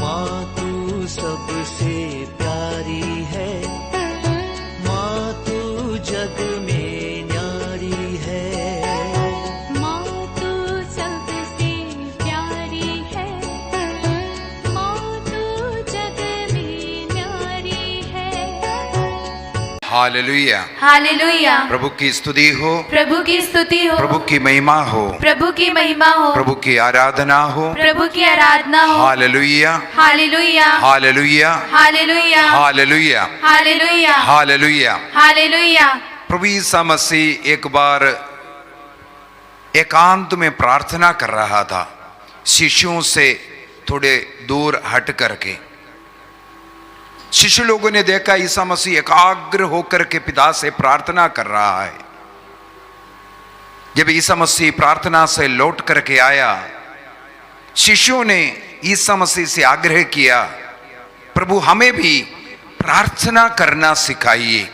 माँ तू सबसे प्यारी है, माँ तू जग में न्यारी है। माँ तू सबसे प्यारी है, माँ तू जग में न्यारी है। हालेलुया, हालेलुया। प्रभु की स्तुति हो, प्रभु की स्तुति हो, प्रभु की महिमा हो, प्रभु की महिमा हो, प्रभु की आराधना हो। प्रभु की आराधना हो। हालेलुया, हालेलुया, हालेलुया, हालेलुया, हालेलुया, हालेलुया, हालेलुया। हालेलुया। प्रभु यीशु मसीह एक बार एकांत में प्रार्थना कर रहा था, शिष्यों से थोड़े दूर हट करके। शिष्य लोगों ने देखा ईसा मसीह एकाग्र होकर के पिता से प्रार्थना कर रहा है। जब ईसा मसीह प्रार्थना से लौट करके आया, शिष्यों ने ईसा मसीह से आग्रह किया, प्रभु हमें भी प्रार्थना करना सिखाइए।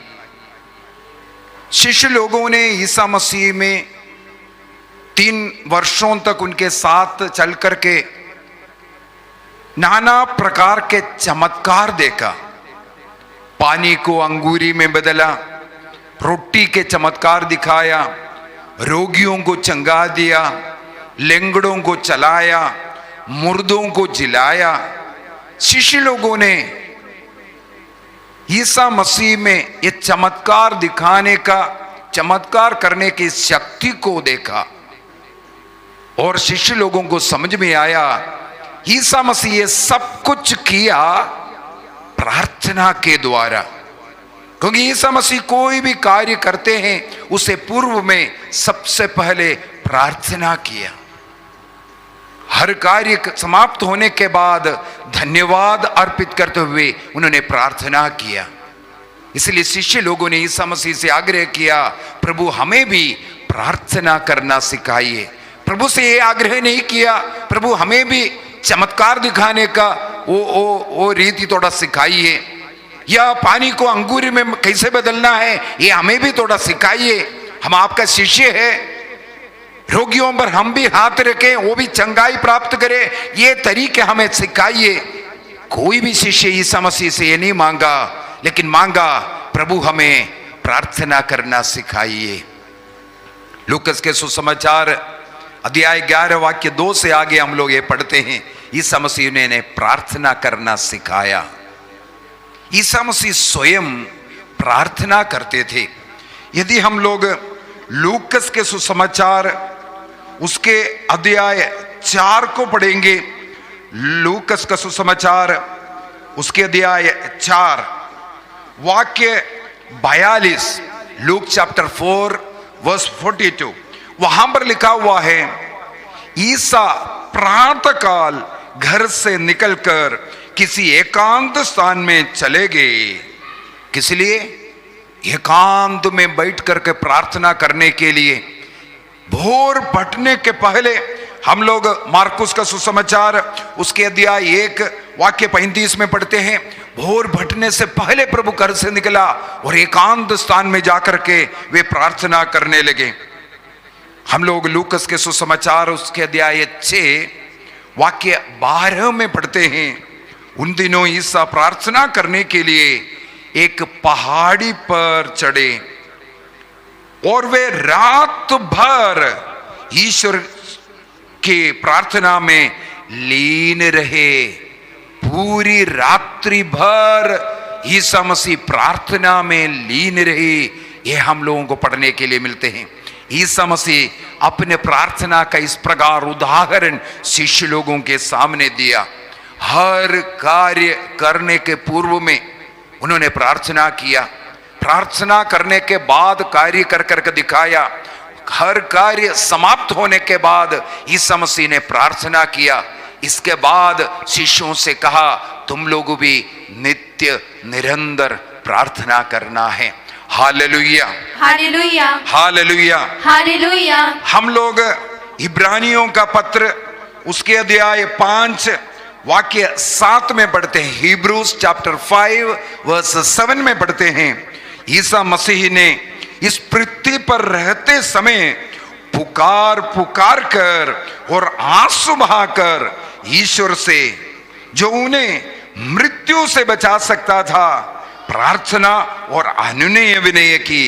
शिष्य लोगों ने ईसा मसीह में 3 वर्षों तक उनके साथ चल करके नाना प्रकार के चमत्कार देखा। पानी को अंगूरी में बदला, रोटी के चमत्कार दिखाया, रोगियों को चंगा दिया, लेंगड़ों को चलाया, मुर्दों को जिलाया। शिष्य लोगों ने ईसा मसीह में ये चमत्कार दिखाने का, चमत्कार करने की शक्ति को देखा और शिष्य लोगों को समझ में आया ईसा मसीह ये सब कुछ किया प्रार्थना के द्वारा। क्योंकि ईसा मसीह कोई भी कार्य करते हैं उसे पूर्व में सबसे पहले प्रार्थना किया। हर कार्य समाप्त होने के बाद धन्यवाद अर्पित करते हुए उन्होंने प्रार्थना किया। इसलिए शिष्य लोगों ने ईसा मसीह से आग्रह किया, प्रभु हमें भी प्रार्थना करना सिखाइए। प्रभु से ये आग्रह नहीं किया, प्रभु हमें भी चमत्कार दिखाने का वो रीति थोड़ा सिखाइए, या पानी को अंगूरी में कैसे बदलना है ये हमें भी थोड़ा सिखाइए, हम आपका शिष्य है। रोगियों पर हम भी हाथ रखें, वो भी चंगाई प्राप्त करें, ये तरीके हमें सिखाइए। कोई भी शिष्य ईसा मसीह से ये नहीं मांगा, लेकिन मांगा प्रभु हमें प्रार्थना करना सिखाइए। लूकस के सुसमाचार अध्याय 11 वाक्य 2 से आगे हम लोग ये पढ़ते हैं, ईसा मसीह ने प्रार्थना करना सिखाया। ईसा मसीह स्वयं प्रार्थना करते थे। यदि हम लोग लूकस के सुसमाचार उसके अध्याय 4 को पढ़ेंगे, लूकस का सुसमाचार उसके अध्याय 4 वाक्य 42, लूक चैप्टर 4 वर्स 42, वहां पर लिखा हुआ है, ईसा प्रातः काल घर से निकलकर किसी एकांत स्थान में चले गए। किस लिए? एकांत में बैठ करके प्रार्थना करने के लिए। भोर फटने के पहले हम लोग मार्कुस का सुसमाचार उसके अध्याय 1 वाक्य 35 में पढ़ते हैं, भोर फटने से पहले प्रभु घर से निकला और एकांत स्थान में जाकर के वे प्रार्थना करने लगे। हम लोग लूकस के सुसमाचार उसके अध्याय 6 वाक्य 12 में पढ़ते हैं, उन दिनों ईसा प्रार्थना करने के लिए एक पहाड़ी पर चढ़े और वे रात भर ईश्वर के प्रार्थना में लीन रहे। पूरी रात्रि भर ईसा मसीह प्रार्थना में लीन रहे। ये हम लोगों को पढ़ने के लिए मिलते हैं। ईसा मसीह अपने प्रार्थना का इस प्रकार उदाहरण शिष्य लोगों के सामने दिया। हर कार्य करने के पूर्व में उन्होंने प्रार्थना किया, प्रार्थना करने के बाद कार्य कर करके दिखाया। हर कार्य समाप्त होने के बाद ईसा मसीह ने प्रार्थना किया। इसके बाद शिष्यों से कहा, तुम लोग भी नित्य निरंतर प्रार्थना करना है। हालेलुया, हालेलुया, हालेलुया, हालेलुया। हम लोग इब्रानियों का पत्र उसके अध्याय 5 वाक्य 7 में पढ़ते हैं, हिब्रूज चैप्टर 5 वर्स 7 में पढ़ते हैं, ईसा मसीह ने इस पृथ्वी पर रहते समय पुकार पुकार कर और आंसू बहाकर ईश्वर से जो उन्हें मृत्यु से बचा सकता था, प्रार्थना और अनुनय विनय की।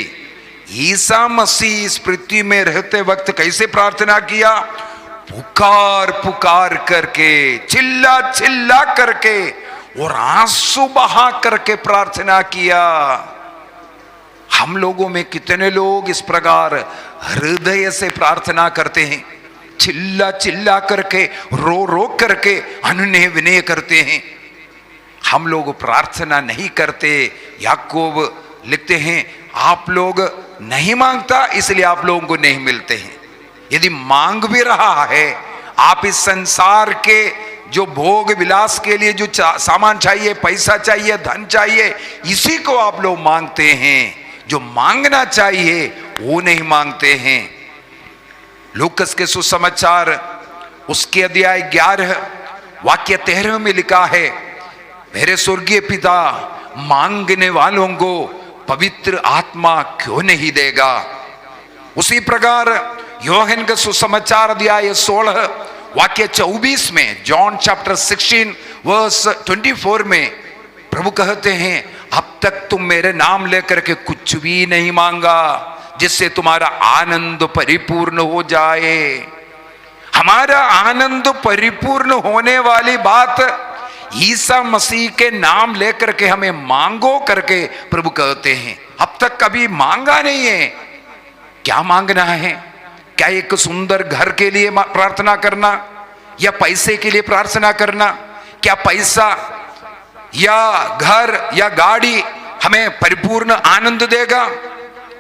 ईसा मसीह इस पृथ्वी में रहते वक्त कैसे प्रार्थना किया? पुकार पुकार करके, चिल्ला चिल्ला करके और आंसू बहा करके प्रार्थना किया। हम लोगों में कितने लोग इस प्रकार हृदय से प्रार्थना करते हैं, चिल्ला चिल्ला करके, रो रो करके अनुनय विनय करते हैं। हम लोग प्रार्थना नहीं करते। याकूब लिखते हैं, आप लोग नहीं मांगता इसलिए आप लोगों को नहीं मिलते हैं। यदि मांग भी रहा है, आप इस संसार के जो भोग विलास के लिए जो सामान चाहिए, पैसा चाहिए, धन चाहिए, इसी को आप लोग मांगते हैं। जो मांगना चाहिए वो नहीं मांगते हैं। लूकस के सुसमाचार उसके अध्याय 11 वाक्य 13 में लिखा है, मेरे स्वर्गीय पिता मांगने वालों को पवित्र आत्मा क्यों नहीं देगा। उसी प्रकार योहन का सुसमाचार अध्याय 16 वाक्य 24 में, जॉन चैप्टर 16 वर्स 24 में प्रभु कहते हैं, अब तक तुम मेरे नाम लेकर के कुछ भी नहीं मांगा जिससे तुम्हारा आनंद परिपूर्ण हो जाए। हमारा आनंद परिपूर्ण होने वाली बात ईसा मसीह के नाम लेकर के हमें मांगो करके प्रभु कहते हैं। अब तक कभी मांगा नहीं है। क्या मांगना है? क्या एक सुंदर घर के लिए प्रार्थना करना, या पैसे के लिए प्रार्थना करना? क्या पैसा या घर या गाड़ी हमें परिपूर्ण आनंद देगा?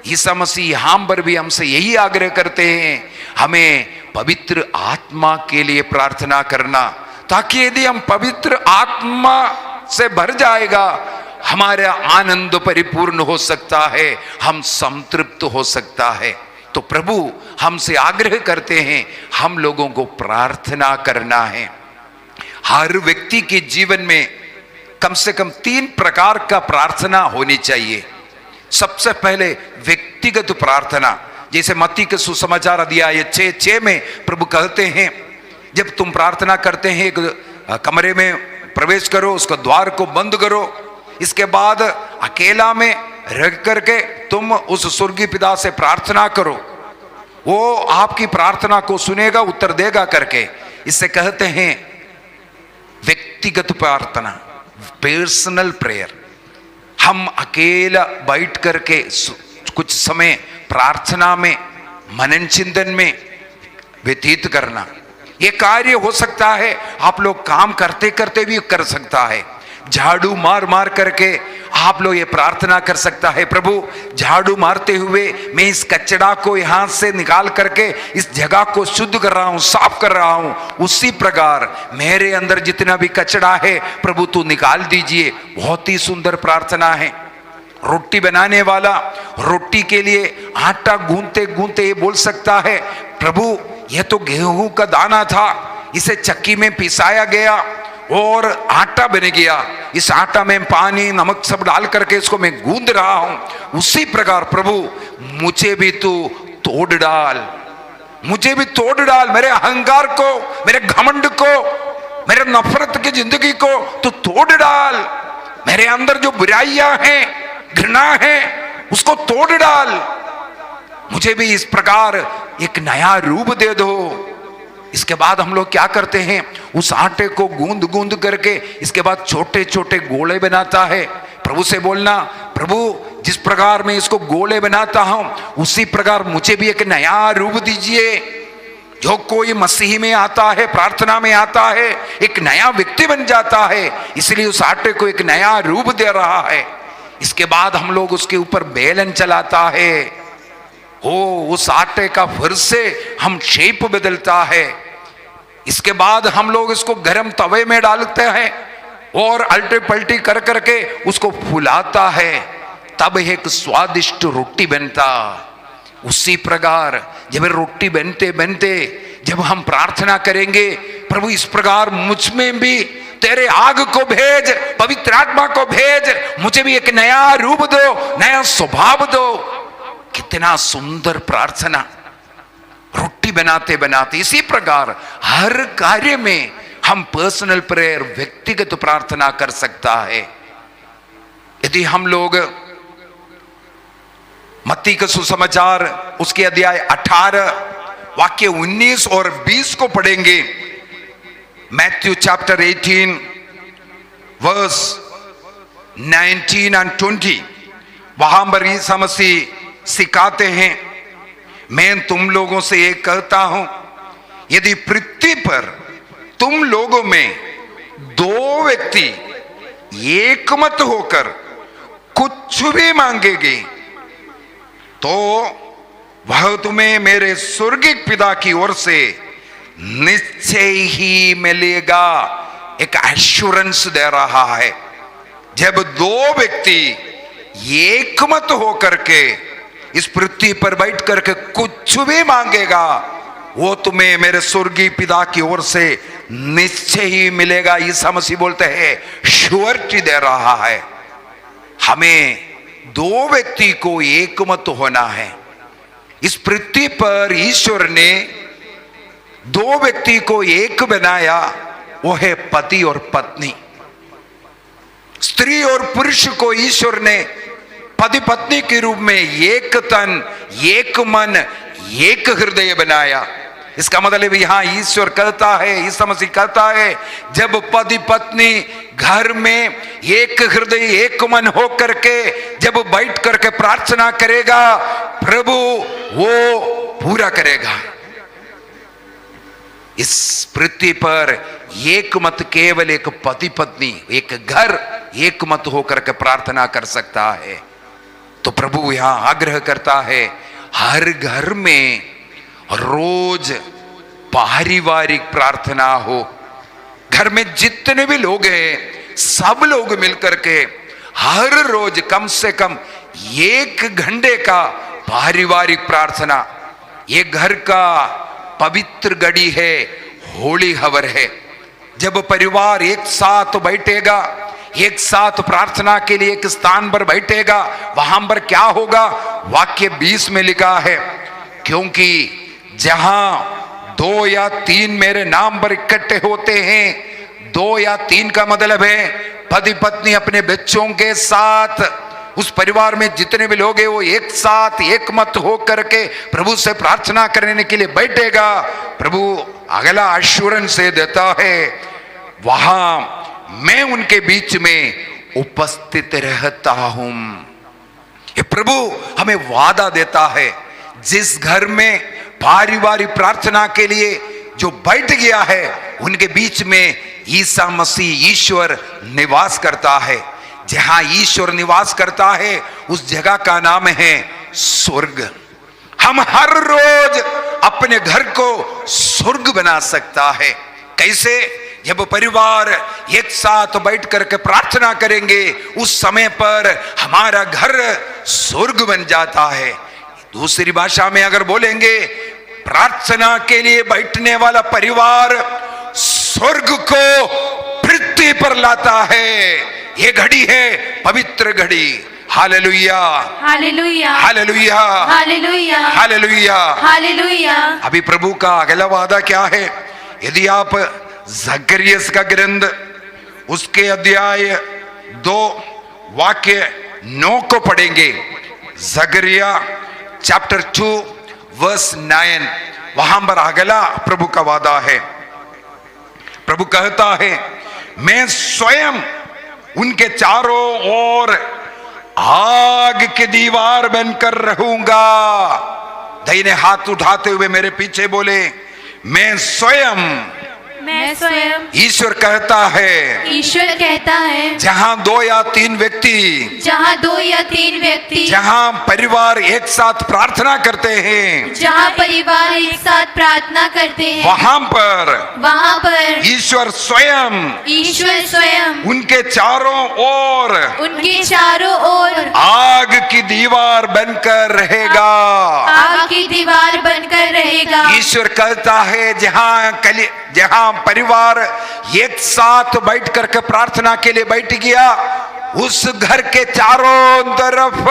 ईसा मसीह यहां पर भी हमसे यही आग्रह करते हैं, हमें पवित्र आत्मा के लिए प्रार्थना करना, ताकि यदि हम पवित्र आत्मा से भर जाएगा, हमारा आनंद परिपूर्ण हो सकता है, हम संतृप्त हो सकता है। तो प्रभु हमसे आग्रह करते हैं, हम लोगों को प्रार्थना करना है। हर व्यक्ति के जीवन में कम से कम 3 प्रकार का प्रार्थना होनी चाहिए। सबसे पहले व्यक्तिगत प्रार्थना, जैसे मत्ती के सुसमाचार अध्याय 6 में प्रभु कहते हैं, जब तुम प्रार्थना करते हैं एक कमरे में प्रवेश करो, उसका द्वार को बंद करो, इसके बाद अकेला में रह करके तुम उस स्वर्गीय पिता से प्रार्थना करो, वो आपकी प्रार्थना को सुनेगा, उत्तर देगा करके। इससे कहते हैं व्यक्तिगत प्रार्थना, पर्सनल प्रेयर। हम अकेला बैठ करके कुछ समय प्रार्थना में, मनन चिंतन में व्यतीत करना, ये कार्य हो सकता है आप लोग काम करते करते भी कर सकता है। झाड़ू मार मार करके आप लोग ये प्रार्थना कर सकता है, प्रभु झाड़ू मारते हुए मैं इस कचरा को यहां से निकाल करके इस जगह को शुद्ध कर रहा हूं, साफ कर रहा हूं। उसी प्रकार मेरे अंदर जितना भी कचरा है प्रभु तू निकाल दीजिए। बहुत ही सुंदर प्रार्थना है। रोटी बनाने वाला रोटी के लिए आटा गूंथते गूंथते ये बोल सकता है, प्रभु यह तो गेहूं का दाना था, इसे चक्की में पिसाया गया और आटा बन गया, इस आटा में पानी नमक सब डाल करके इसको मैं गूंद रहा हूं। उसी प्रकार प्रभु मुझे भी तू तोड़ डाल, मुझे भी तोड़ डाल, मेरे अहंकार को, मेरे घमंड को, मेरे नफरत की जिंदगी को तू तोड़ डाल। मेरे अंदर जो बुराइयां हैं, घृणा है, उसको तोड़ डाल। मुझे भी इस प्रकार एक नया रूप दे दो। इसके बाद हम लोग क्या करते हैं, उस आटे को गूंद गूंद करके इसके बाद छोटे छोटे गोले बनाता है। प्रभु से बोलना, प्रभु जिस प्रकार मैं इसको गोले बनाता हूं उसी प्रकार मुझे भी एक नया रूप दीजिए। जो कोई मसीह में आता है, प्रार्थना में आता है, एक नया व्यक्ति बन जाता है, इसलिए उस आटे को एक नया रूप दे रहा है। इसके बाद हम लोग उसके ऊपर बेलन चलाता है, उस आटे का फिर से हम शेप बदलता है। इसके बाद हम लोग इसको गर्म तवे में डालते हैं और अल्टे पलटी कर करके उसको फुलाता है, तब एक स्वादिष्ट रोटी बनता। उसी प्रकार जब रोटी बनते बनते जब हम प्रार्थना करेंगे, प्रभु इस प्रकार मुझ में भी तेरे आग को भेज, पवित्र आत्मा को भेज, मुझे भी एक नया रूप दो, नया स्वभाव दो। कितना सुंदर प्रार्थना। रोटी बनाते बनाते इसी प्रकार हर कार्य में हम पर्सनल प्रेयर, व्यक्तिगत प्रार्थना कर सकता है। यदि हम लोग मत्ती का सुसमाचार उसके अध्याय 18 वाक्य 19 और 20 को पढ़ेंगे, मैथ्यू चैप्टर 18 वर्स 19 एंड 20, वहां पर ईसा मसीह सिखाते हैं, मैं तुम लोगों से ये कहता हूं, यदि पृथ्वी पर तुम लोगों में दो व्यक्ति एक मत होकर कुछ भी मांगेंगे तो वह तुम्हें मेरे स्वर्गिक पिता की ओर से निश्चय ही मिलेगा। एक एश्योरेंस दे रहा है। जब दो व्यक्ति एक मत होकर के इस पृथ्वी पर बैठ करके कुछ भी मांगेगा, वो तुम्हें मेरे स्वर्गीय पिता की ओर से निश्चय ही मिलेगा। ईसा मसीह बोलते हैं श्योरिटी दे रहा है। हमें दो व्यक्ति को एक मत होना है। इस पृथ्वी पर ईश्वर ने दो व्यक्ति को एक बनाया, वो है पति और पत्नी। स्त्री और पुरुष को ईश्वर ने पति पत्नी के रूप में एक तन, एक मन, एक हृदय बनाया। इसका मतलब यहां ईश्वर कहता है, ईसा मसीह कहता है, जब पति पत्नी घर में एक हृदय एक मन हो करके जब बैठ करके प्रार्थना करेगा, प्रभु वो पूरा करेगा। इस पृथ्वी पर एक मत केवल एक पति पत्नी, एक घर एक मत होकर के प्रार्थना कर सकता है। तो प्रभु यहां आग्रह करता है, हर घर में रोज पारिवारिक प्रार्थना हो। घर में जितने भी लोग हैं सब लोग मिलकर के हर रोज कम से कम 1 घंटे का पारिवारिक प्रार्थना। ये घर का पवित्र घड़ी है, होली हवर है। जब परिवार एक साथ बैठेगा, एक साथ प्रार्थना के लिए एक स्थान पर बैठेगा, वहां पर क्या होगा? वाक्य 20 में लिखा है, क्योंकि जहां 2 या 3 मेरे नाम पर इकट्ठे होते हैं, 2 या 3 का मतलब है पति पत्नी अपने बच्चों के साथ, उस परिवार में जितने भी लोग हैं वो एक साथ एक मत हो करके प्रभु से प्रार्थना करने के लिए बैठेगा। प्रभु अगला एश्योरेंस से देता है, वहां मैं उनके बीच में उपस्थित रहता हूं। ये प्रभु हमें वादा देता है, जिस घर में पारिवारिक प्रार्थना के लिए जो बैठ गया है उनके बीच में ईसा मसीह ईश्वर निवास करता है। जहां ईश्वर निवास करता है उस जगह का नाम है स्वर्ग। हम हर रोज अपने घर को स्वर्ग बना सकता है। कैसे? जब परिवार एक साथ बैठ करके प्रार्थना करेंगे, उस समय पर हमारा घर स्वर्ग बन जाता है। दूसरी भाषा में अगर बोलेंगे, प्रार्थना के लिए बैठने वाला परिवार स्वर्ग को पृथ्वी पर लाता है। ये घड़ी है पवित्र घड़ी। हालेलुया, हालेलुया, हालेलुया, हालेलुया, हालेलुया, हालेलुया। अभी प्रभु का अगला वादा क्या है? यदि आप जकरियस का ग्रंथ उसके अध्याय 2 वाक्य 9 को पढ़ेंगे, जकरिया चैप्टर 2 वर्स 9, वहां पर अगला प्रभु का वादा है। प्रभु कहता है, मैं स्वयं उनके चारों ओर आग की दीवार बनकर रहूंगा। दाहिने हाथ उठाते हुए मेरे पीछे बोले, मैं स्वयं। ईश्वर कहता है, ईश्वर कहता है, जहां 2 या 3 व्यक्ति, जहां 2 या 3 व्यक्ति, जहां परिवार एक साथ प्रार्थना करते हैं, जहां परिवार एक साथ प्रार्थना करते हैं, वहां पर ईश्वर स्वयं उनके चारों ओर आग की दीवार बनकर रहेगा। ईश्वर कहता है, जहां परिवार एक साथ बैठ करके प्रार्थना के लिए बैठ गया, उस घर के चारों तरफ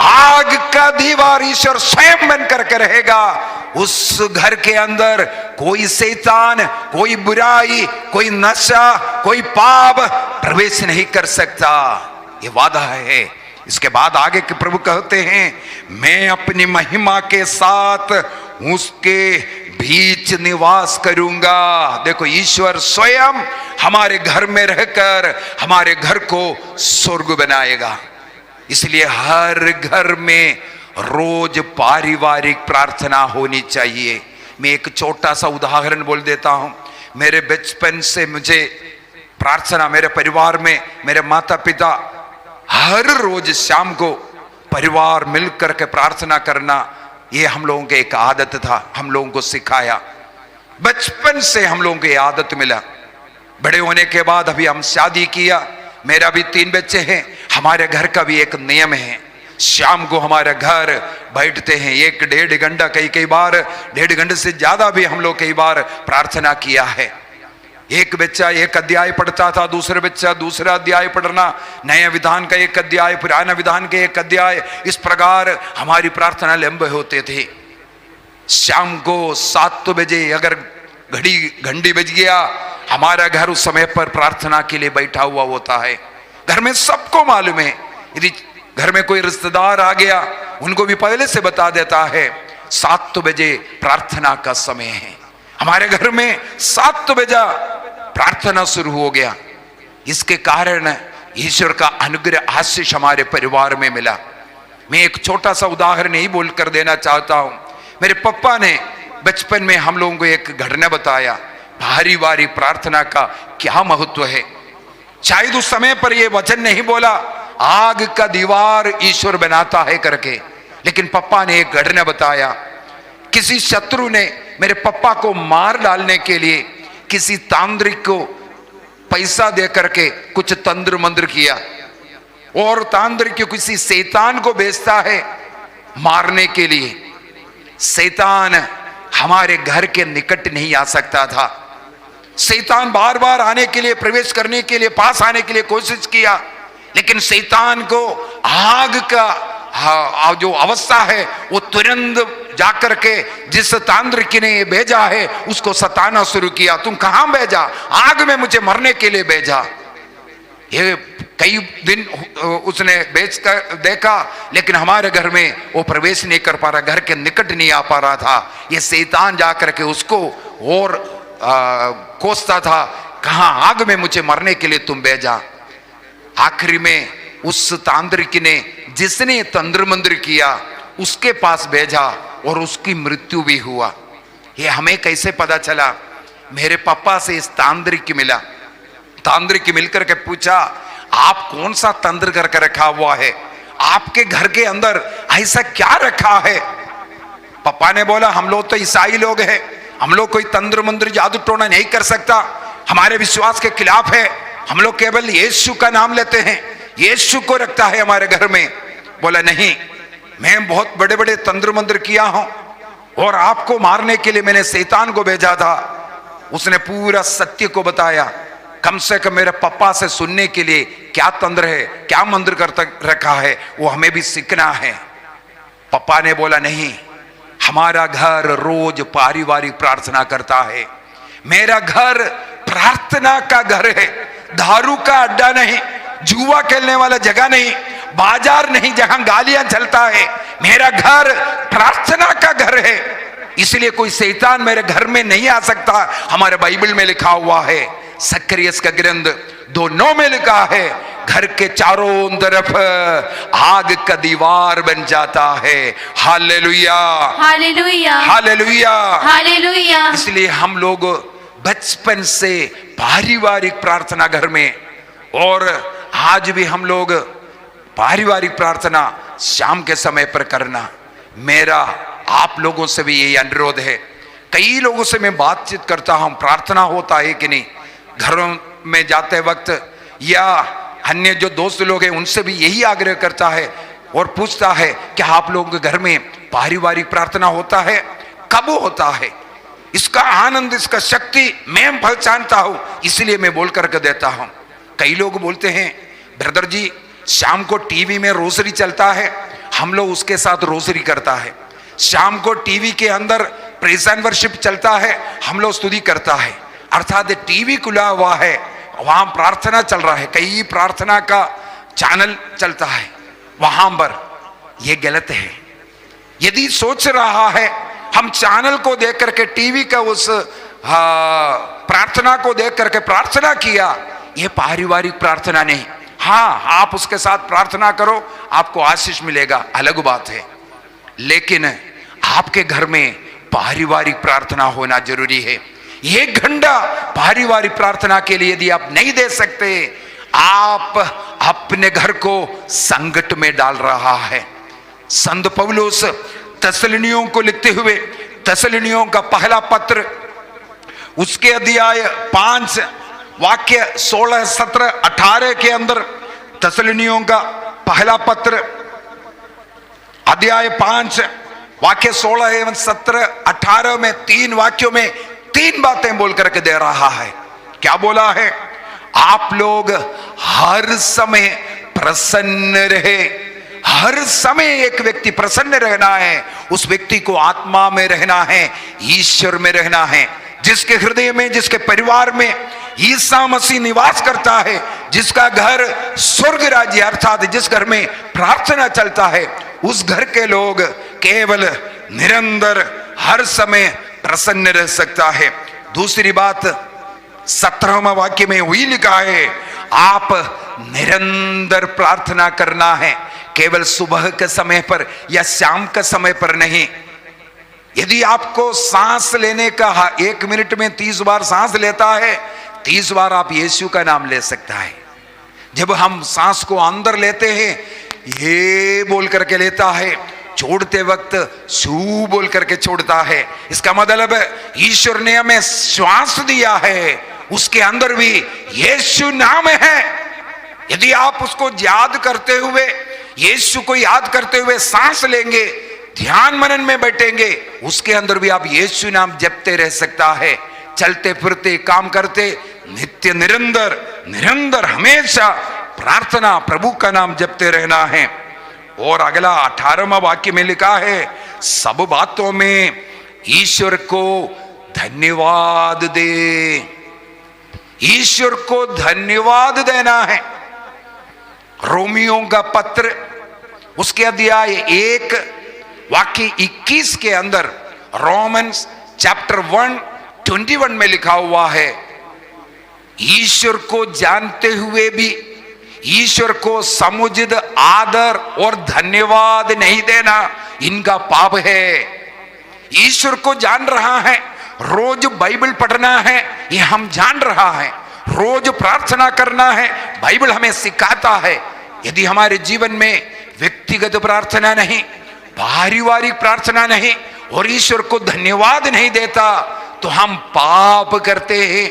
आग का दीवार ईश्वर स्वयं बन करके रहेगा। उस घर के अंदर कोई शैतान, कोई बुराई, कोई नशा, कोई पाप प्रवेश नहीं कर सकता। ये वादा है। इसके बाद आगे के प्रभु कहते हैं, मैं अपनी महिमा के साथ उसके बीच निवास करूंगा। देखो, ईश्वर स्वयं हमारे घर में रहकर हमारे घर को स्वर्ग बनाएगा। इसलिए हर घर में रोज पारिवारिक प्रार्थना होनी चाहिए। मैं एक छोटा सा उदाहरण बोल देता हूं। मेरे बचपन से मुझे प्रार्थना, मेरे परिवार में मेरे माता पिता हर रोज शाम को परिवार मिलकर के प्रार्थना करना, ये हम लोगों की एक आदत था। हम लोगों को सिखाया, बचपन से हम लोगों को ये आदत मिला। बड़े होने के बाद अभी हम शादी किया, मेरा भी 3 बच्चे हैं। हमारे घर का भी एक नियम है, शाम को हमारे घर बैठते हैं 1-1.5 घंटा, कई बार 1.5 घंटे से ज्यादा भी हम लोग कई बार प्रार्थना किया है। एक बच्चा 1 अध्याय पढ़ता था, दूसरा बच्चा दूसरा अध्याय पढ़ना, नया विधान का 1 अध्याय, पुराना विधान के 1 अध्याय, इस प्रकार हमारी प्रार्थना लंबे होते थे। शाम को 7 बजे अगर घंटी बज गया, हमारा घर उस समय पर प्रार्थना के लिए बैठा हुआ होता है। घर में सबको मालूम है, यदि घर में कोई रिश्तेदार आ गया उनको भी पहले से बता देता है 7 बजे प्रार्थना का समय है। हमारे घर में 7 बजे प्रार्थना शुरू हो गया। इसके कारण ईश्वर का अनुग्रह आशीष हमारे परिवार में मिला। मैं एक छोटा सा उदाहरण ही बोल कर देना चाहता हूं। मेरे पापा ने बचपन में हम लोगों को एक घटना बताया, पारिवारिक प्रार्थना का क्या महत्व है। शायद उस समय पर यह वचन नहीं बोला, आग का दीवार ईश्वर बनाता है करके, लेकिन पापा ने एक घटना बताया। किसी शत्रु ने मेरे पापा को मार डालने के लिए किसी तांत्रिक को पैसा दे करके कुछ तंत्र मंत्र किया, और तांत्रिक किसी शैतान को भेजता है मारने के लिए। शैतान हमारे घर के निकट नहीं आ सकता था। शैतान बार बार आने के लिए, प्रवेश करने के लिए, पास आने के लिए कोशिश किया, लेकिन शैतान को आग का जो अवस्था है वो तुरंत जाकर के जिस तांत्रिक ने ये भेजा है उसको सताना शुरू किया। तुम कहां भेजा? आग में मुझे मरने के लिए भेजा। ये कई दिन उसने बेच कर देखा, लेकिन हमारे घर में वो प्रवेश नहीं कर पा रहा, घर के निकट नहीं आ पा रहा था। ये शैतान जाकर के उसको और कोसता था, कहां आग में मुझे मरने के लिए तुम भेजा। आखिरी में उस तांत्रिक ने जिसने तंत्र मंत्र किया उसके पास भेजा और उसकी मृत्यु भी हुआ। ये हमें कैसे पता चला? मेरे पापा से इस तांत्रिक मिला। तांत्रिक मिलकर के पूछा, आप कौन सा तंत्र करके रखा हुआ है? आपके घर के अंदर ऐसा क्या रखा है? पापा ने बोला, हम लोग तो ईसाई लोग हैं, हम लोग कोई तंत्र मंत्र जादू टोना नहीं कर सकता, हमारे विश्वास के खिलाफ है। हम लोग केवल यीशु का नाम लेते हैं, यीशु को रखता है हमारे घर में। बोला, नहीं, मैं बहुत बड़े बड़े तंत्र मंत्र किया हूं और आपको मारने के लिए मैंने शैतान को भेजा था। उसने पूरा सत्य को बताया। कम से कम मेरे पापा से सुनने के लिए क्या तंत्र है, क्या मंत्र करता रखा है, वो हमें भी सीखना है। पापा ने बोला, नहीं, हमारा घर रोज पारिवारिक प्रार्थना करता है। मेरा घर प्रार्थना का घर है, दारू का अड्डा नहीं, जुआ खेलने वाला जगह नहीं, बाजार नहीं जहां गालियां चलता है। मेरा घर प्रार्थना का घर है, इसलिए कोई शैतान मेरे घर में नहीं आ सकता। हमारे बाइबल में लिखा हुआ है, सक्रियस का ग्रंथ 2:9 में लिखा है, घर के चारों तरफ आग का दीवार बन जाता है। हालेलुया, हालेलुया, हालेलुया, हालेलुया। इसलिए हम लोग बचपन से पारिवारिक प्रार्थना घर में, और आज भी हम लोग पारिवारिक प्रार्थना शाम के समय पर करना। मेरा आप लोगों से भी यही अनुरोध है। कई लोगों से मैं बातचीत करता हूं, प्रार्थना होता है कि नहीं घरों में जाते वक्त, या अन्य जो दोस्त लोग हैं उनसे भी यही आग्रह करता है और पूछता है कि आप लोगों के घर में पारिवारिक प्रार्थना होता है? कब होता है? इसका आनंद, इसका शक्ति मैं पहचानता हूं, इसलिए मैं बोल करके देता हूं। कई लोग बोलते हैं, ब्रदर जी शाम को टीवी में रोसरी चलता है, हम लोग उसके साथ रोसरी करता है। शाम को टीवी के अंदर प्रेज एंड वर्शिप चलता है, हम लोग स्तुति करता है, अर्थात टीवी खुला हुआ है, वहां प्रार्थना चल रहा है, कई प्रार्थना का चैनल चलता है वहां पर, यह गलत है। यदि सोच रहा है हम चैनल को देख करके, टीवी का उस प्रार्थना को देख करके प्रार्थना किया, यह पारिवारिक प्रार्थना नहीं। हाँ, आप उसके साथ प्रार्थना करो, आपको आशीष मिलेगा, अलग बात है, लेकिन आपके घर में पारिवारिक प्रार्थना होना जरूरी है। एक घंटा पारिवारिक प्रार्थना के लिए यदि आप नहीं दे सकते, आप अपने घर को संकट में डाल रहा है। संत पौलुस तसलिनियों को लिखते हुए, तसलिनियों का पहला पत्र उसके अध्याय 5 वाक्य 16, 17, 18 के अंदर, तसलिनियों का पहला पत्र अध्याय 5 वाक्य 16 एवं 17, 18 में 3 वाक्यों में 3 बातें बोल करके दे रहा है। क्या बोला है? आप लोग हर समय प्रसन्न रहे। हर समय एक व्यक्ति प्रसन्न रहना है, उस व्यक्ति को आत्मा में रहना है, ईश्वर में रहना है। जिसके हृदय में, जिसके परिवार में ईसा मसीह निवास करता है, जिसका घर स्वर्ग राज्य अर्थात जिस घर में प्रार्थना चलता है, उस घर के लोग केवल निरंतर हर समय प्रसन्न रह सकता है। दूसरी बात 17वां वाक्य में वही लिखा है, आप निरंतर प्रार्थना करना है, केवल सुबह के समय पर या शाम के समय पर नहीं। यदि आपको सांस लेने का 1 मिनट में 30 बार सांस लेता है, 30 बार आप यीशु का नाम ले सकता है। जब हम सांस को अंदर लेते हैं, ये बोल करके लेता है, छोड़ते वक्त शू बोल करके छोड़ता है। इसका मतलब ईश्वर ने हमें श्वास दिया है, उसके अंदर भी यीशु नाम है। यदि आप उसको याद करते हुए, यीशु को याद करते हुए सांस लेंगे, ध्यान मनन में बैठेंगे, उसके अंदर भी आप यीशु नाम जपते रह सकता है। चलते फिरते काम करते नित्य निरंतर निरंतर हमेशा प्रार्थना प्रभु का नाम जपते रहना है। और अगला 18वां वाक्य में लिखा है, सब बातों में ईश्वर को धन्यवाद दे। ईश्वर को धन्यवाद देना है। रोमियों का पत्र उसके अध्याय 1 वाक्य 21 के अंदर, रोमन्स चैप्टर 1:21 में लिखा हुआ है, ईश्वर को जानते हुए भी ईश्वर को समुचित आदर और धन्यवाद नहीं देना इनका पाप है। ईश्वर को जान रहा है, रोज बाइबल पढ़ना है, ये हम जान रहा है, रोज प्रार्थना करना है, बाइबल हमें सिखाता है। यदि हमारे जीवन में व्यक्तिगत प्रार्थना नहीं, पारिवारिक प्रार्थना नहीं और ईश्वर को धन्यवाद नहीं देता, तो हम पाप करते हैं।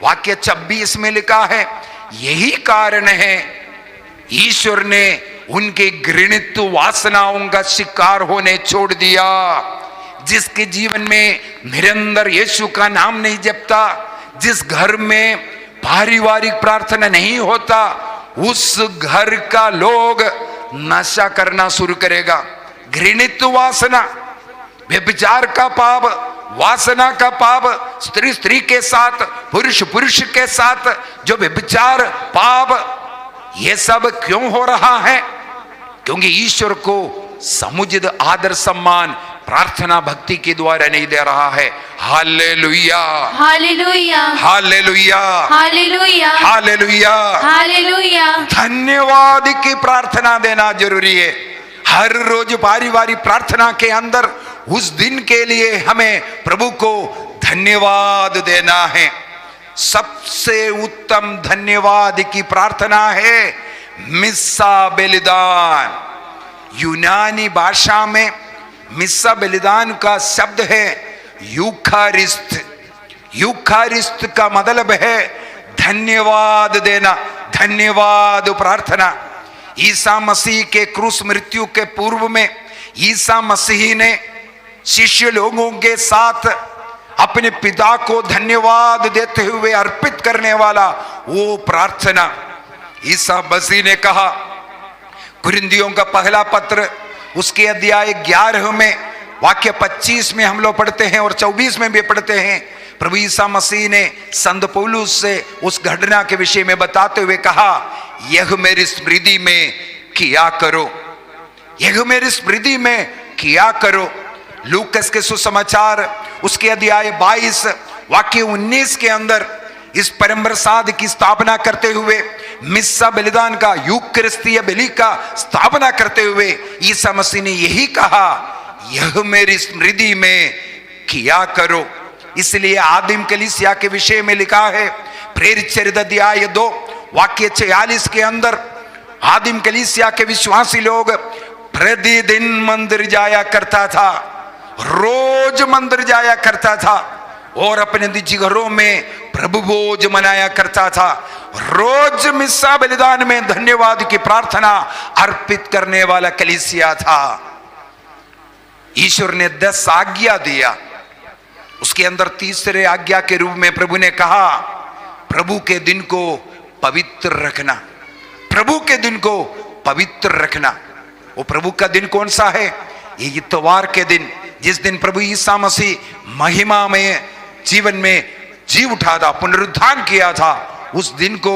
वाक्य 26 में लिखा है, यही कारण है ईश्वर ने उनके घृणित वासनाओं का शिकार होने छोड़ दिया। जिसके जीवन में निरंतर यीशु का नाम नहीं जपता, जिस घर में पारिवारिक प्रार्थना नहीं होता, उस घर का लोग नशा करना शुरू करेगा। घृणित वासना, व्यभिचार का पाप, वासना का पाप, स्त्री स्त्री के साथ, पुरुष पुरुष के साथ जो व्यभिचार पाप, ये सब क्यों हो रहा है? क्योंकि ईश्वर को समुचित आदर सम्मान प्रार्थना भक्ति के द्वारा नहीं दे रहा है। हालेलुया, हालेलुया, हालेलुया, हालेलुया, हालेलुया, हालेलुया। धन्यवाद की प्रार्थना देना जरूरी है। हर रोज पारिवारिक प्रार्थना के अंदर उस दिन के लिए हमें प्रभु को धन्यवाद देना है। सबसे उत्तम धन्यवाद की प्रार्थना है मिस्सा बलिदान। यूनानी भाषा में मिस्सा बलिदान का शब्द है यूखारिस्त। यूखारिस्त का मतलब है धन्यवाद देना, धन्यवाद प्रार्थना। ईसा मसीह के क्रूस मृत्यु के पूर्व में ईसा मसीह ने शिष्य लोगों के साथ अपने पिता को धन्यवाद देते हुए अर्पित करने वाला वो प्रार्थना ईसा मसीह ने कहा। कुरिन्थियों का पहला पत्र उसके अध्याय 11 में वाक्य 25 में हम लोग पढ़ते हैं और 24 में भी पढ़ते हैं। प्रभु ईसा मसीह ने संत पौलुस से उस घटना के विषय में बताते हुए कहा, यह मेरी स्मृति में किया करो, यह मेरी स्मृति में किया करो। लूकस के सुसमाचार उसके अध्याय 22 वाक्य 19 के अंदर इस परम प्रसाद की स्थापना करते हुए, मिस्सा बलिदान का, यूकरिस्तीय बलि का स्थापना करते हुए ईसा मसीह ने यही कहा, यह मेरी स्मृति में किया करो। इसलिए आदिम कलीसिया के विषय में लिखा है प्रेरित चरित्र अध्याय 2 वाक्य 46 के अंदर, आदिम कलीसिया के विश्वासी लोग प्रतिदिन मंदिर जाया करता था, रोज मंदिर जाया करता था और अपने निजी घरों में प्रभु भोज मनाया करता था। रोज मिस्सा बलिदान में धन्यवाद की प्रार्थना अर्पित करने वाला कलीसिया था। ईश्वर ने 10 आज्ञा दिया, उसके अंदर तीसरे आज्ञा के रूप में प्रभु ने कहा, प्रभु के दिन को पवित्र रखना, प्रभु के दिन को पवित्र रखना। वो प्रभु का दिन कौन सा है? ये इतवार के दिन, जिस दिन प्रभु ईसा मसीह महिमा में जीवन में जी उठा था, पुनरुत्थान किया था, उस दिन को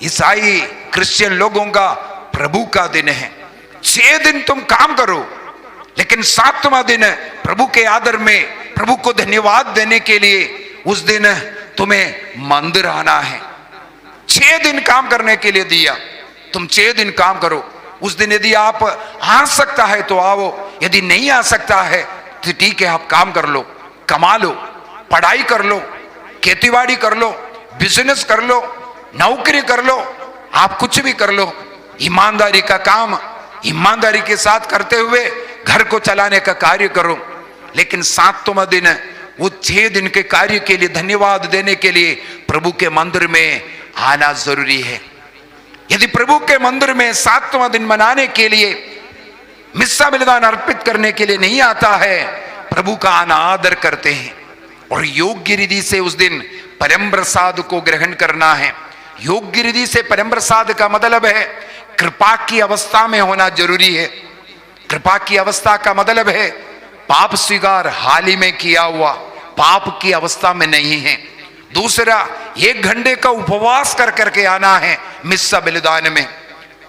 ईसाई क्रिश्चियन लोगों का प्रभु का दिन है। 6 दिन तुम काम करो, लेकिन 7वां दिन प्रभु के आदर में, प्रभु को धन्यवाद देने के लिए उस दिन तुम्हें मंदिर आना है। 6 दिन काम करने के लिए दिया, तुम 6 दिन काम करो। उस दिन यदि आप आ सकता है तो आओ, यदि नहीं आ सकता है तो ठीक है, आप काम कर लो, कमा लो, पढ़ाई कर लो, खेतीबाड़ी कर लो, बिजनेस कर लो, नौकरी कर लो, आप कुछ भी कर लो। ईमानदारी का काम ईमानदारी के साथ करते हुए घर को चलाने का कार्य करो। लेकिन 7वां दिन, वो 6 दिन के कार्य के लिए धन्यवाद देने के लिए प्रभु के मंदिर में आना जरूरी है। यदि प्रभु के मंदिर में 7वां दिन मनाने के लिए, मिस्सा बलिदान अर्पित करने के लिए नहीं आता है, प्रभु का अनादर करते हैं। और योग्य रीति से उस दिन परम प्रसाद को ग्रहण करना है। योग्य रीति से परम प्रसाद का मतलब है कृपा की अवस्था में होना जरूरी है। कृपा की अवस्था का मतलब है पाप स्वीकार हाल ही में किया हुआ, पाप की अवस्था में नहीं है। दूसरा, 1 घंटे का उपवास कर करके आना है मिस्सा बलिदान में।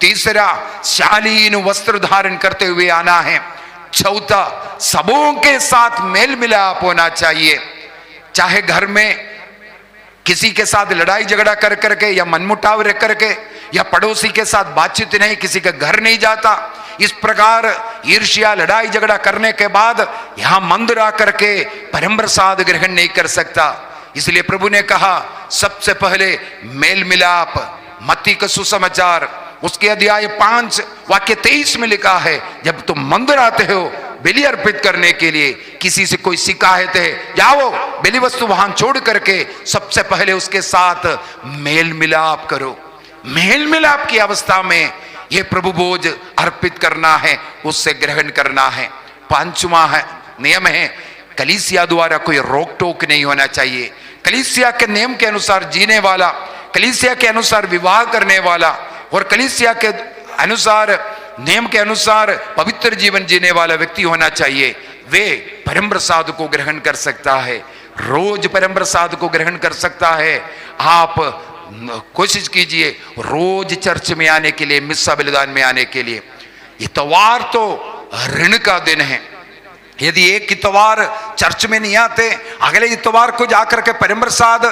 तीसरा, शालीन वस्त्र धारण करते हुए आना है। चौथा, सबों के साथ मेल मिलाप होना चाहिए। चाहे घर में किसी के साथ लड़ाई झगड़ा कर करके या मनमुटाव रख करके या पड़ोसी के साथ बातचीत नहीं, किसी के घर नहीं जाता, इस प्रकार ईर्ष्या लड़ाई झगड़ा करने के बाद यहां मंदिर आकर के परम प्रसाद ग्रहण नहीं कर सकता। इसलिए प्रभु ने कहा, सबसे पहले मेल मिलाप। मत्ती का सुसमाचार उसके अध्याय 5 वाक्य 23 में लिखा है, जब तुम मंदिर आते हो बलि अर्पित करने के लिए, किसी से कोई शिकायत है, जाओ बलि वस्तु वहां छोड़ करके सबसे पहले उसके साथ मेल मिलाप करो। मेल मिलाप की अवस्था में यह प्रभु भोज अर्पित करना है, उससे ग्रहण करना है। 5वां है नियम है, कलीसिया द्वारा कोई रोक टोक नहीं होना चाहिए। कलीसिया के नियम के अनुसार जीने वाला, कलीसिया के अनुसार विवाह करने वाला और कलीसिया के अनुसार, नियम के अनुसार पवित्र जीवन जीने वाला व्यक्ति होना चाहिए। वे परम प्रसाद को ग्रहण कर सकता है, रोज परम प्रसाद को ग्रहण कर सकता है। आप कोशिश कीजिए रोज चर्च में आने के लिए, मिस्सा बलिदान में आने के लिए। इतवार तो ऋण का दिन है। यदि एक इतवार चर्च में नहीं आते, अगले इतवार को जाकर के परम प्रसाद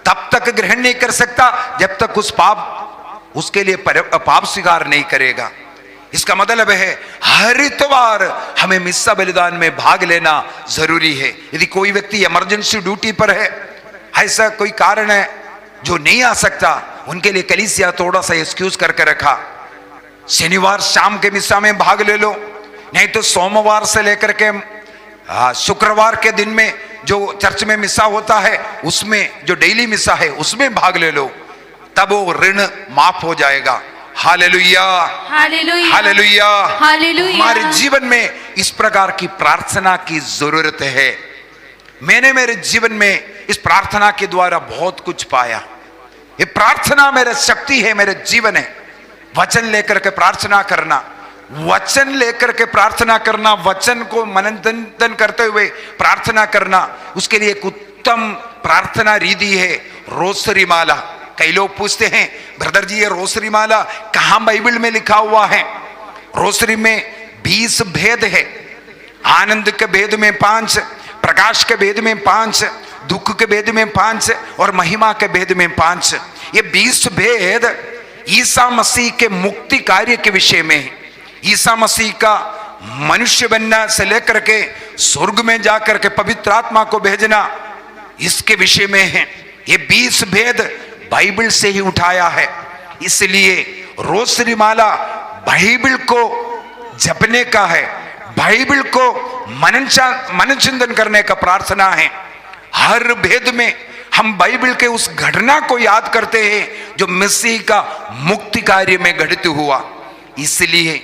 तब तक ग्रहण नहीं कर सकता जब तक उसके लिए पाप स्वीकार नहीं करेगा। इसका मतलब है हर इतवार हमें मिस्सा बलिदान में भाग लेना जरूरी है। यदि कोई व्यक्ति इमरजेंसी ड्यूटी पर है, ऐसा कोई कारण है जो नहीं आ सकता, उनके लिए कलीसिया थोड़ा सा एक्सक्यूज करके रखा। शनिवार शाम के मिस्सा में भाग ले लो, नहीं तो सोमवार से लेकर के शुक्रवार के दिन में जो चर्च में मिस्सा होता है, उसमें जो डेली मिस्सा है उसमें भाग ले लो, तब वो ऋण माफ हो जाएगा। हालेलुया, हालेलुया, हालेलुया, हालेलुया। हमारे जीवन में इस प्रकार की प्रार्थना की जरूरत है। मैंने मेरे जीवन में इस प्रार्थना के द्वारा बहुत कुछ पाया। ये प्रार्थना मेरा शक्ति है, मेरे जीवन है। वचन लेकर के प्रार्थना करना, वचन लेकर के प्रार्थना करना, वचन को मनन करते हुए प्रार्थना करना, उसके लिए एक उत्तम प्रार्थना रीति है रोसरी माला। कई लोग पूछते हैं ब्रदर जी ये रोसरी माला कहां बाइबल में लिखा हुआ है? रोसरी में 20 भेद है। आनंद के भेद में 5, प्रकाश के भेद में 5, दुख के भेद में 5 और महिमा के भेद में 5। ये 20 भेद ईसा मसीह के मुक्ति कार्य के विषय में है। ईसा मसीह का मनुष्य बनना से लेकर के स्वर्ग में जाकर के पवित्र आत्मा को भेजना, इसके विषय में है। ये 20 भेद बाइबल से ही उठाया है। इसलिए रोसरी माला बाइबल को जपने का है, बाइबल को मनन चिंतन करने का प्रार्थना है। हर भेद में हम बाइबल के उस घटना को याद करते हैं जो मसीह का मुक्ति कार्य में घटित हुआ। इसलिए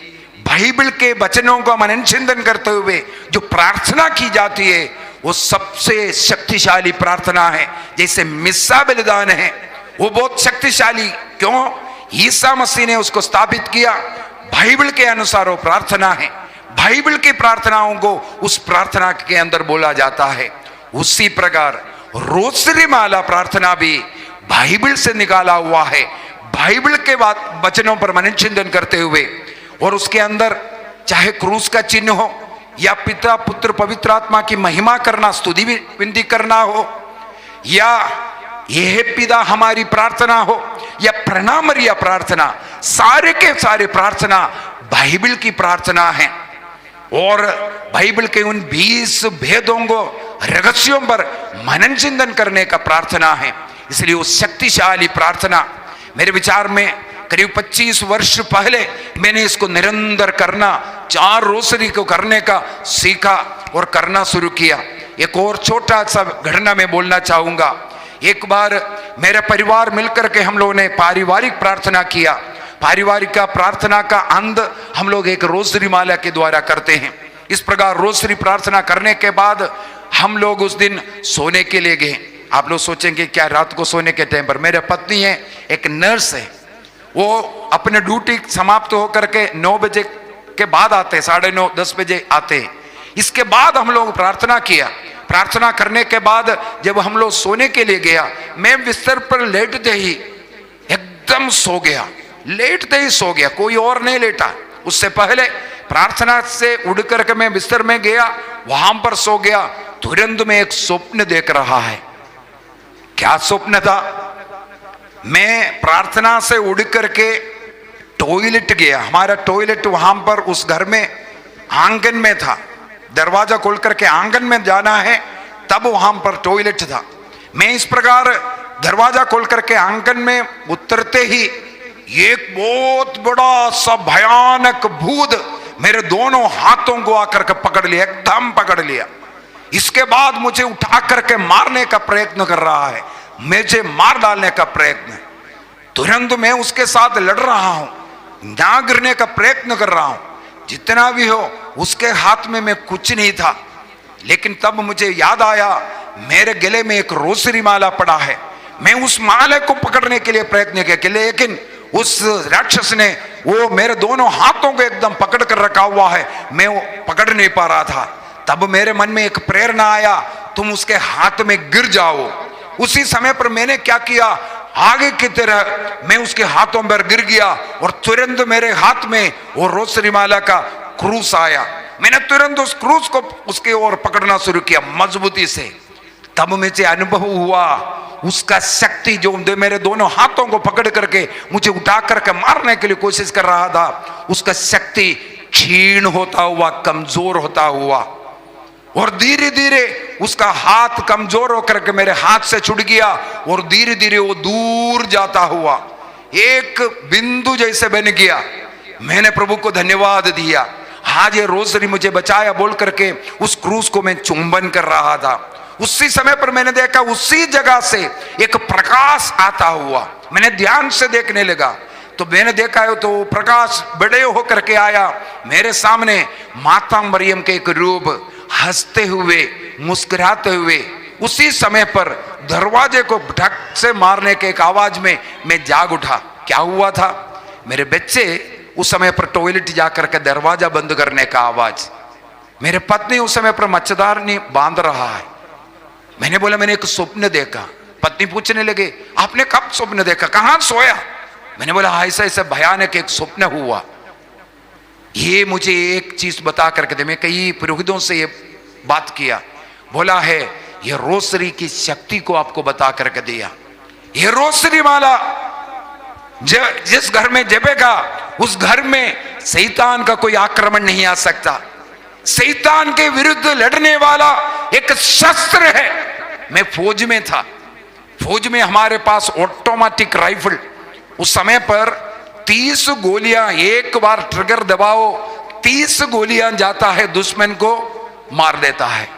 बाइबल के वचनों का मनन चिंतन करते हुए जो प्रार्थना की जाती है वो सबसे शक्तिशाली प्रार्थना है। जैसे मिस्सा बलिदान है वो बहुत शक्तिशाली, क्यों? ईसा मसीह ने उसको स्थापित किया। बाइबल के अनुसार वो प्रार्थना है। बाइबल की प्रार्थनाओं को उस प्रार्थना के अंदर बोला जाता है। उसी प्रकार रोसरी माला प्रार्थना भी बाइबल से निकाला हुआ है। बाइबल के वचनों पर मनन चिंतन करते हुए, और उसके अंदर चाहे क्रूस का चिन्ह हो या पिता पुत्र पवित्र आत्मा की महिमा करना, स्तुति विनती करना हो, या यह पिता हमारी प्रार्थना हो या प्रणामरिया प्रार्थना, सारे के सारे प्रार्थना बाइबल की प्रार्थना है। और बाइबल के उन 20 भेदों को, रहस्यों पर मनन चिंतन करने का प्रार्थना है। इसलिए वो शक्तिशाली प्रार्थना मेरे विचार में करीब 25 वर्ष पहले मैंने इसको निरंतर करना, 4 रोसरी को करने का सीखा और करना शुरू किया। एक और छोटा सा घटना में बोलना चाहूंगा। एक बार मेरा परिवार मिलकर के हम लोगों ने पारिवारिक प्रार्थना किया। पारिवारिक का प्रार्थना का अंत हम लोग एक रोसरी माला के द्वारा करते हैं। इस प्रकार रोसरी प्रार्थना करने के बाद हम लोग उस दिन सोने के लिए गए। आप लोग सोचेंगे क्या रात को सोने के टाइम पर? मेरे पत्नी है, एक नर्स है, वो अपने ड्यूटी समाप्त होकर के 9 बजे के बाद आते, 9:30 10 बजे आते। इसके बाद हम लोग प्रार्थना किया। प्रार्थना करने के बाद जब हम लोग सोने के लिए गया, मैं बिस्तर पर लेटते ही एकदम सो गया, लेटते ही सो गया, कोई और नहीं लेटा। उससे पहले प्रार्थना से उड़ करके मैं बिस्तर में गया, वहां पर सो गया। तुरंत में एक स्वप्न देख रहा है। क्या स्वप्न था? मैं प्रार्थना से उड़ करके टॉयलेट गया। हमारा टॉयलेट वहां पर उस घर में आंगन में था। दरवाजा खोल करके आंगन में जाना है, तब वहां पर टॉयलेट था। मैं इस प्रकार दरवाजा खोल करके आंगन में उतरते ही एक बहुत बड़ा सा भयानक भूत मेरे दोनों हाथों को आकर के पकड़ लिया, एकदम पकड़ लिया। इसके बाद मुझे उठा करके मारने का प्रयत्न कर रहा है, मुझे मार डालने का प्रयत्न। तुरंत मैं उसके साथ लड़ रहा हूं, ना गिरने का प्रयत्न कर रहा हूं। जितना भी हो उसके हाथ में मैं कुछ नहीं था। लेकिन तब मुझे याद आया मेरे गले में एक रोसरी माला पड़ा है। मैं उस माले को पकड़ने के लिए प्रयत्न किया, लेकिन उस राक्षस ने वो मेरे दोनों हाथों को एकदम पकड़ कर रखा हुआ है, मैं वो पकड़ नहीं पा रहा था। तब मेरे मन में एक प्रेरणा आया, तुम उसके हाथ में गिर जाओ। उसी समय पर मैंने क्या किया, आगे की तरह मैं उसके हाथों पर गिर गया और तुरंत मेरे हाथ में वो रोसरी माला का क्रूस आया। मैंने तुरंत उस क्रूस को उसके ओर पकड़ना शुरू किया मजबूती से। तब मुझे अनुभव हुआ उसका शक्ति जो मेरे दोनों हाथों को पकड़ करके मुझे उठा करके मारने के लिए कोशिश कर रहा था, उसका शक्ति क्षीण होता हुआ, कमजोर होता हुआ, और धीरे धीरे उसका हाथ कमजोर होकर के मेरे हाथ से छूट गया और धीरे धीरे वो दूर जाता हुआ एक बिंदु जैसे बन गया। मैंने प्रभु को धन्यवाद दिया, आज ये रोसरी मुझे बचाया बोल करके उस क्रूस को मैं चुंबन कर रहा था। उसी समय पर मैंने देखा उसी जगह से एक प्रकाश आता हुआ। मैंने ध्यान से देखने लगा तो मैंने देखा है तो प्रकाश बड़े होकर के आया मेरे सामने। माता मरियम के एक रूप, हंसते हुए, मुस्कुराते हुए। उसी समय पर दरवाजे को धक से मारने के एक आवाज में मैं जाग उठा। क्या हुआ था, मेरे बच्चे उस समय पर टॉयलेट जाकर के दरवाजा बंद करने का आवाज। मेरे पत्नी उस समय पर मच्छरदानी बांध रहा है। मैंने बोला मैंने एक स्वप्न देखा। पत्नी पूछने लगे आपने कब स्वप्न देखा, कहां सोया? मैंने बोला ऐसा ऐसा भयानक एक स्वप्न हुआ। ये मुझे एक चीज बता करके दे। मैं कई पुरोहितों से ये बात किया। बोला है ये रोसरी की शक्ति को आपको बता करके दिया। ये रोसरी माला जिस घर में जपेगा उस घर में शैतान का कोई आक्रमण नहीं आ सकता। शैतान के विरुद्ध लड़ने वाला एक शस्त्र है। मैं फौज में था। फौज में हमारे पास ऑटोमेटिक राइफल, उस समय पर 30 गोलियां एक बार ट्रिगर दबाओ, 30 गोलियां जाता है, दुश्मन को मार देता है।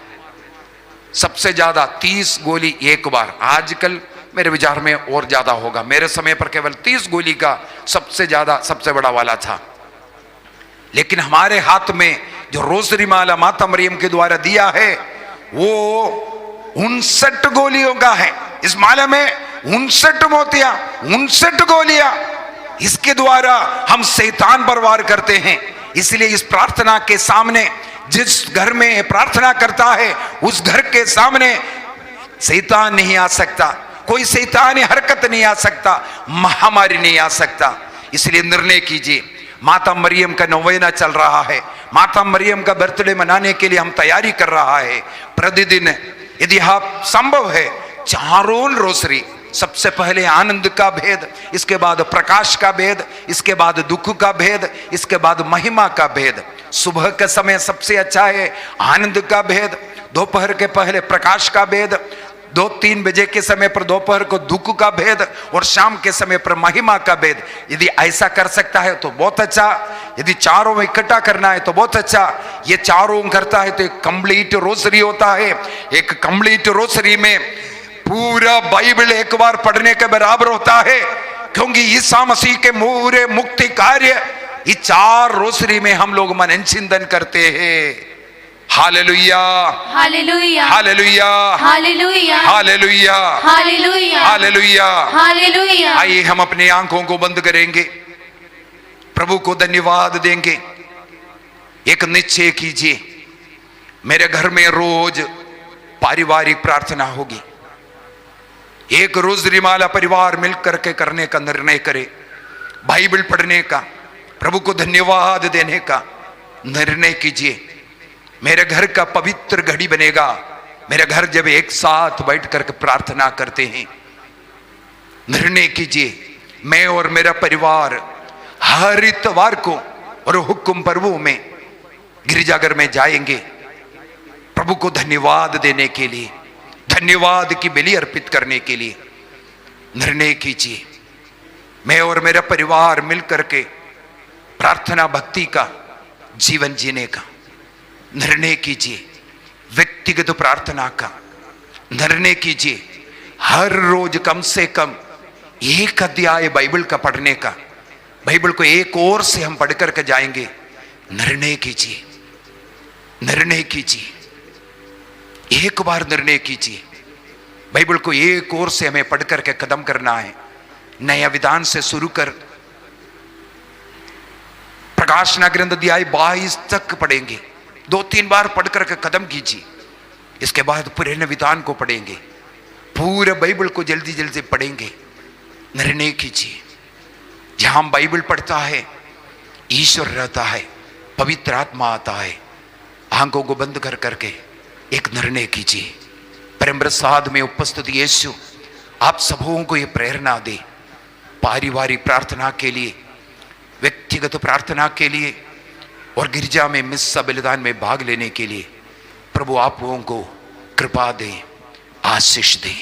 सबसे ज्यादा 30 गोली एक बार। आजकल मेरे विचार में और ज्यादा होगा। मेरे समय पर केवल 30 गोली का सबसे ज्यादा सबसे बड़ा वाला था। लेकिन हमारे हाथ में जो रोसरी माला माता मरियम के द्वारा दिया है वो 59 गोलियों का है। इस माला में 59 मोतियां, 59 गोलियां। इसके द्वारा हम शैतान पर वार करते हैं। इसलिए इस प्रार्थना के सामने, जिस घर में प्रार्थना करता है उस घर के सामने शैतान नहीं आ सकता, कोई शैतानी हरकत नहीं आ सकता, महामारी नहीं आ सकता। इसलिए निर्णय कीजिए। माता मरियम का नवेना चल रहा है। माता मरियम का बर्थडे मनाने के लिए हम तैयारी कर रहा है। प्रतिदिन यदि आप संभव है चारों रोसरी, सबसे पहले आनंद का भेद, इसके बाद प्रकाश का भेद, इसके बाद दुख का भेद, इसके बाद महिमा का भेद। सुबह के समय सबसे अच्छा है आनंद का भेद, दोपहर के पहले प्रकाश का भेद, 2-3 बजे के समय पर दोपहर को दुख का भेद और शाम के समय पर महिमा का भेद। यदि ऐसा कर सकता है तो बहुत अच्छा। यदि चारों में इकट्ठा करना है तो बहुत अच्छा। ये चारों करता है तो एक कंप्लीट रोसरी होता है। एक कंप्लीट रोसरी में पूरा बाइबल एक बार पढ़ने के बराबर होता है, क्योंकि ईसा मसीह के पूरे मुक्ति कार्य ये 4 रोसरी में हम लोग मनन चिंतन करते हैं। हालेलुया, हालेलुया, हालेलुया, हालेलुया, हालेलुया, हालेलुया, हालेलुया, हालेलुया। आइए हम अपनी आंखों को बंद करेंगे, प्रभु को धन्यवाद देंगे। एक निश्चय कीजिए, मेरे घर में रोज पारिवारिक प्रार्थना होगी। एक रोजरी माला परिवार मिलकर के करने का निर्णय करे, बाइबल पढ़ने का, प्रभु को धन्यवाद देने का निर्णय कीजिए। मेरे घर का पवित्र घड़ी बनेगा मेरे घर जब एक साथ बैठ करके प्रार्थना करते हैं। निर्णय कीजिए, मैं और मेरा परिवार हर इतवार को और हुक्म पर्वों में गिरजाघर में जाएंगे प्रभु को धन्यवाद देने के लिए, धन्यवाद की बलि अर्पित करने के लिए। निर्णय कीजिए, मैं और मेरा परिवार मिलकर के प्रार्थना भक्ति का जीवन जीने का निर्णय कीजिए। व्यक्तिगत प्रार्थना का निर्णय कीजिए। हर रोज कम से कम एक अध्याय बाइबल का पढ़ने का, बाइबल को एक ओर से हम पढ़ करके जाएंगे। निर्णय कीजिए, निर्णय कीजिए, एक बार निर्णय कीजिए। बाइबल को एक ओर से हमें पढ़ करके कदम करना है। नया विधान से शुरू कर प्रकाशना ग्रंथ अध्याय 22 तक पढ़ेंगे। 2-3 बार पढ़ करके कदम कीजिए। इसके बाद पुराने विधान को पढ़ेंगे, पूरे बाइबल को जल्दी जल्दी पढ़ेंगे। निर्णय कीजिए, जहां बाइबल पढ़ता है ईश्वर रहता है, पवित्र आत्मा आता है। आंखों को बंद कर करके एक निर्णय कीजिए। परम प्रसाद में उपस्थित यीशु आप सबों को ये प्रेरणा दे, पारिवारिक प्रार्थना के लिए, व्यक्तिगत प्रार्थना के लिए और गिरजा में मिस्सा बलिदान में भाग लेने के लिए प्रभु आप लोगों को कृपा दे, आशीष दे।